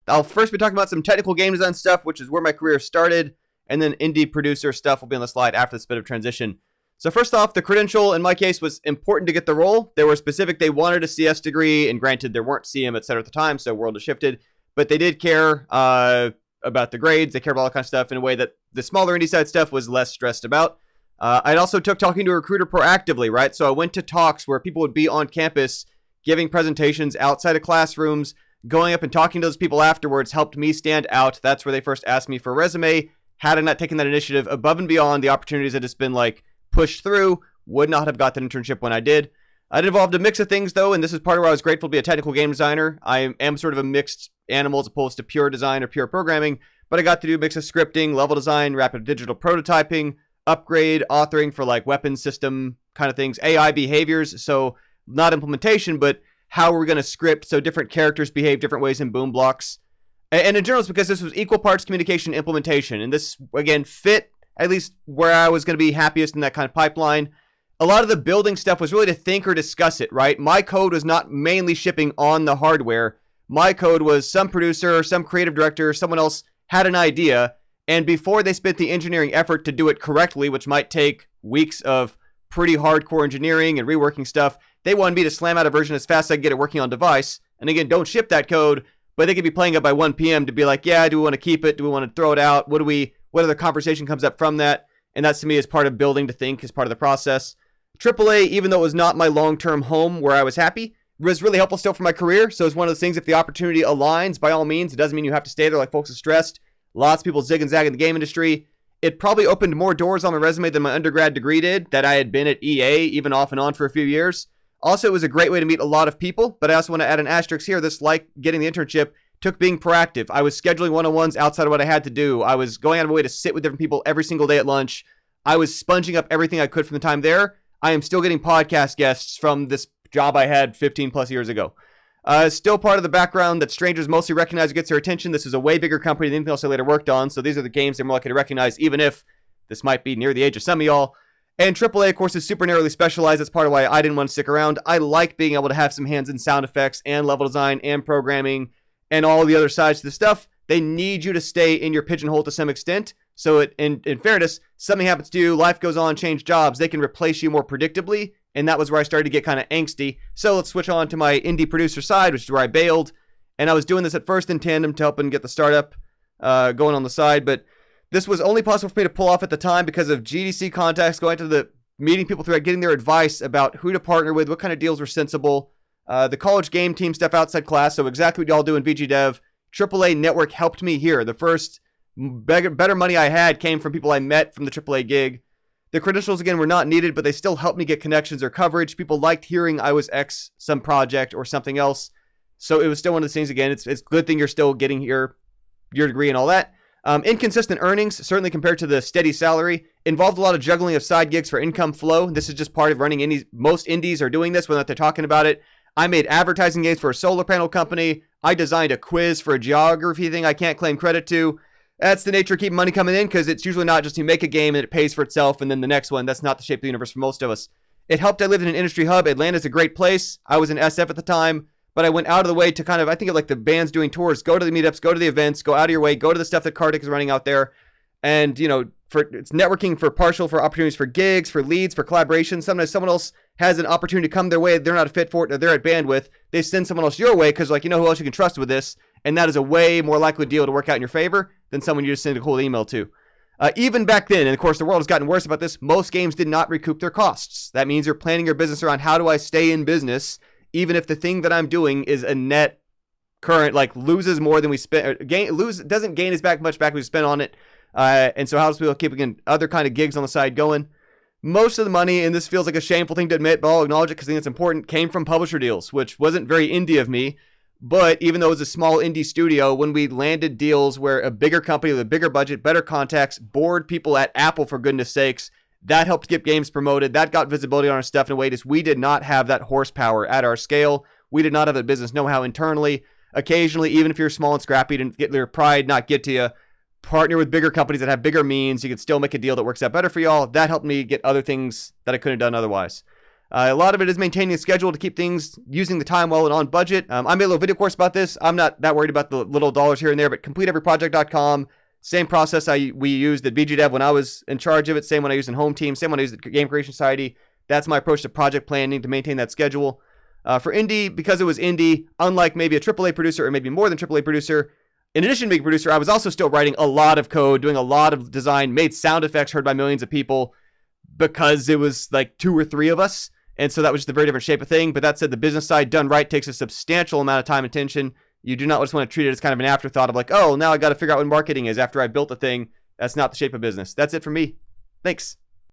I'll first be talking about some technical game design stuff, which is where my career started, and then indie producer stuff will be on the slide after this bit of transition. So first off, the credential in my case was important to get the role. They were specific. They wanted a CS degree, and granted, there weren't CM, etc. at the time, so world has shifted. But they did care about the grades. They cared about all that kind of stuff in a way that the smaller indie side stuff was less stressed about. I also took talking to a recruiter proactively, right? So I went to talks where people would be on campus giving presentations outside of classrooms. Going up and talking to those people afterwards helped me stand out. That's where they first asked me for a resume. Had I not taken that initiative above and beyond the opportunities that just been like pushed through, would not have got that internship when I did. It involved a mix of things though, and this is part of where I was grateful to be a technical game designer. I am sort of a mixed animal as opposed to pure design or pure programming, but I got to do a mix of scripting, level design, rapid digital prototyping, upgrade, authoring for like weapons system kind of things, AI behaviors, so not implementation, but how we're going to script so different characters behave different ways in boom blocks. And in general, it's because this was equal parts communication and implementation. And this, again, fit at least where I was going to be happiest in that kind of pipeline. A lot of the building stuff was really to think or discuss it, right? My code was not mainly shipping on the hardware. My code was some producer, some creative director, someone else had an idea. And before they spent the engineering effort to do it correctly, which might take weeks of pretty hardcore engineering and reworking stuff, they wanted me to slam out a version as fast as I can get it working on device. And again, don't ship that code, but they could be playing it by 1 p.m. to be like, yeah, do we want to keep it? Do we want to throw it out? What other conversation comes up from that? And that's to me as part of building to think, as part of the process. AAA, even though it was not my long-term home where I was happy, was really helpful still for my career. So it's one of those things, if the opportunity aligns, by all means, it doesn't mean you have to stay there like folks are stressed. Lots of people zig and zag in the game industry. It probably opened more doors on my resume than my undergrad degree did, that I had been at EA, even off and on for a few years. Also, it was a great way to meet a lot of people, but I also want to add an asterisk here. This, like getting the internship, took being proactive. I was scheduling one-on-ones outside of what I had to do. I was going out of my way to sit with different people every single day at lunch. I was sponging up everything I could from the time there. I am still getting podcast guests from this job I had 15 plus years ago. Still part of the background that strangers mostly recognize gets their attention. This is a way bigger company than anything else I later worked on, so these are the games they're more likely to recognize, even if this might be near the age of some of y'all. And AAA, of course, is super narrowly specialized. That's part of why I didn't want to stick around. I like being able to have some hands in sound effects and level design and programming and all the other sides to the stuff. They need you to stay in your pigeonhole to some extent. So in fairness, something happens to you, life goes on, change jobs, they can replace you more predictably. And that was where I started to get kind of angsty. So let's switch on to my indie producer side, which is where I bailed. And I was doing this at first in tandem to help and get the startup going on the side. But this was only possible for me to pull off at the time because of GDC contacts, going to the meeting people throughout, getting their advice about who to partner with, what kind of deals were sensible. The college game team stuff outside class, so exactly what y'all do in VGDev. AAA network helped me here. The first better money I had came from people I met from the AAA gig. The credentials, again, were not needed, but they still helped me get connections or coverage. People liked hearing I was X some project or something else. So it was still one of the things, again, it's a good thing you're still getting your degree and all that. Inconsistent earnings, certainly compared to the steady salary, involved a lot of juggling of side gigs for income flow. This is just part of running indies. Most indies are doing this, whether they're talking about it. I made advertising games for a solar panel company. I designed a quiz for a geography thing I can't claim credit to. That's the nature of keeping money coming in, because it's usually not just you make a game and it pays for itself and then the next one. That's not the shape of the universe for most of us. It helped I lived in an industry hub. Atlanta's a great place. I was in SF at the time, but I went out of the way to kind of, I think of like the bands doing tours, go to the meetups, go to the events, go out of your way, go to the stuff that Kartik is running out there. And, you know, it's networking for opportunities for gigs, for leads, for collaboration. Sometimes someone else has an opportunity to come their way. They're not a fit for it, or they're at bandwidth. They send someone else your way because, like, you know who else you can trust with this. And that is a way more likely deal to work out in your favor than someone you just send a cool email to. Even back then, and of course the world has gotten worse about this, most games did not recoup their costs. That means you're planning your business around how do I stay in business, even if the thing that I'm doing is a net current, like loses more than we spend, doesn't gain as much back we spend on it. And so how does people keep again other kind of gigs on the side going? Most of the money, and this feels like a shameful thing to admit, but I'll acknowledge it because I think it's important, came from publisher deals, which wasn't very indie of me. But even though it was a small indie studio, when we landed deals where a bigger company with a bigger budget, better contacts, bored people at Apple, for goodness sakes, that helped get games promoted. That got visibility on our stuff in a way that we did not have that horsepower at our scale. We did not have that business know-how internally. Occasionally, even if you're small and scrappy and get your pride not get to you, partner with bigger companies that have bigger means. You can still make a deal that works out better for y'all. That helped me get other things that I couldn't have done otherwise. A lot of it is maintaining a schedule to keep things using the time well and on budget. I made a little video course about this. I'm not that worried about the little dollars here and there, but CompleteEveryProject.com, same process we used at GameDev when I was in charge of it, same one I used in Home Team, same one I used at Game Creation Society. That's my approach to project planning to maintain that schedule. For indie, because it was indie, unlike maybe a AAA producer or maybe more than AAA producer, in addition to being a producer, I was also still writing a lot of code, doing a lot of design, made sound effects heard by millions of people because it was like 2 or 3 of us. And so that was just a very different shape of thing. But that said, the business side done right takes a substantial amount of time and attention. You do not just want to treat it as kind of an afterthought of like, oh, now I got to figure out what marketing is after I built the thing. That's not the shape of business. That's it for me. Thanks.